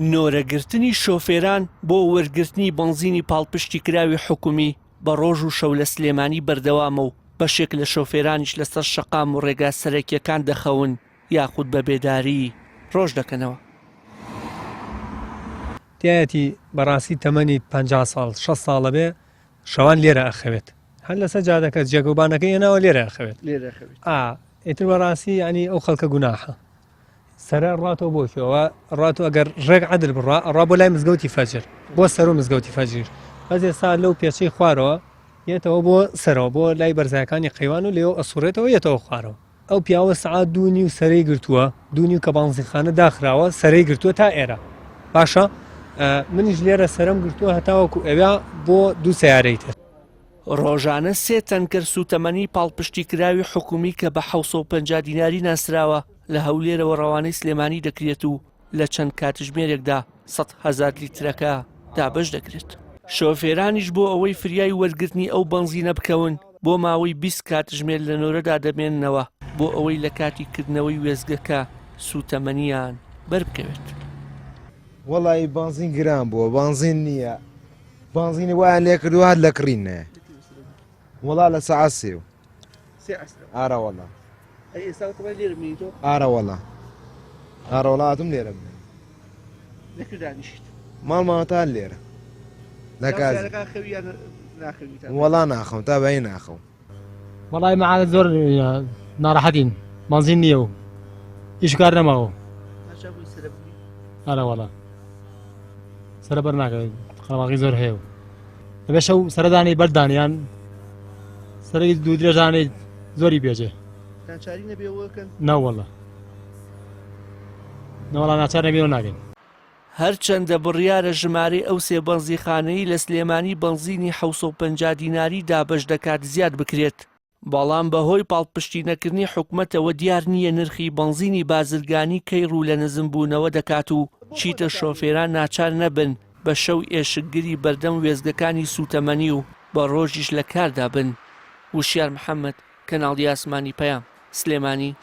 نۆرەگرتنی شۆفێران بۆ وەرگرتنی بەنزینی پاڵپشتی کراوی حکومی بە ڕۆژ و شەو لە سلێمانی بەردەوامە و بەشێک لە شۆفێرانیش لەسەر شەقام و ڕێگا سەرەکیەکان دەخەون یاخود بە بێداری ڕۆژ دەکەنەوە. تایەتی بەڕاستی تەمەنی 50 ساڵ 6 ساڵە بێ شەوان لێرە ئەخەوێت هەر لەسەر جادەکە جێگوبانەکەی هێناوە لێرە ئەخەوێت ئیتر بەڕاستی ینی ئەو خەڵکە گوناحە سەرە ڕاتەوە بۆکەوە ڕاتەوە ئەگەر ڕێک عەدل بڕا ڕا بۆ لای مزگەوتی فەجر بۆ سەر و مزگەوتی فەجر بەس ئێستا لەو پێچەی خوارەوە یێتەوە بۆ سەرەوە بۆ لای بەرزەکانی قەیوان و لێەوە ئەسوڕێتەوە یێتەوە خوارەوە ئەو پیاوە سعات 2:30 و سەرەی گرتووە 2:30 کە بانزیخانە داخراوە سەرەی گرتووە تا ئێرە باشە منیش لێرە سەرم گرتووە هەتاوەکو ئەویا بۆ 2 سەیارەی تر. ڕۆژانە 3 تەنکەر سوتەمەنی پاڵپشتی کراوی حکومی کە بە 750 دیناری ناسراوە لە هەولێرەوە ڕەوانەی سلێمانی دەکرێت و لە چەند کاتژمێرێکدا 100,000 لیترەکە دابەش دەکرێت. شۆفێرانیش بۆ ئەوەی فریای وەرگرتنی ئەو بەنزینە بکەون بۆ ماوەی 20 کاتژمێر لە نۆرەدا دەمێننەوە بۆ ئەوەی لە کاتی کردنەوەی وێزگەکە سوتەمەنیان بەربکەوێت. وەڵی بانزین گران بووە بانزین نییە بانزینی وایان لێ کردووە هەر لە کڕینە وەڵا لە سەعات 3 ئارە وەڵا ئارە وەڵا ئارە وڵاتم لێرە ماڵماوەتان لێرە لە وەڵا ناخەم تا بەی ناخەم وەڵی مەعادە زۆر ناڕەحەتین بانزین نییە و هیچ کار نەماوە ئارە وەڵا سەرە بەر ناکەوێت خەڵاقی زۆر هەیە و دەبێت شەو سەردانی بەردانیان سەرەی دوو درێژانەی زۆری بێجێ ناوەڵە نەوەڵا ناچار نەبێەوە ناگەین. هەرچەندە بڕیارە ژمارەی ئەو 3 بەنزیخانەی لە سلێمانی بەنزینی 750 دیناری دابەش دەکات زیاد بکرێت بەڵام بەهۆی پاڵپشتی نەکردنی حکومەتەوە دیار نییە نرخی بەنزینی بازرگانی کەی ڕوو لە نزمبوونەوە دەکات و چیتە شۆفێران ناچار نەبن بە شەو ئێشکگیری بەردەم وێزگەکانی سوتەمەنی و بە ڕۆژیش لە کاردا بن. وشیار محەممەد کەناڵی ئاسمانی پەیام سلێمانی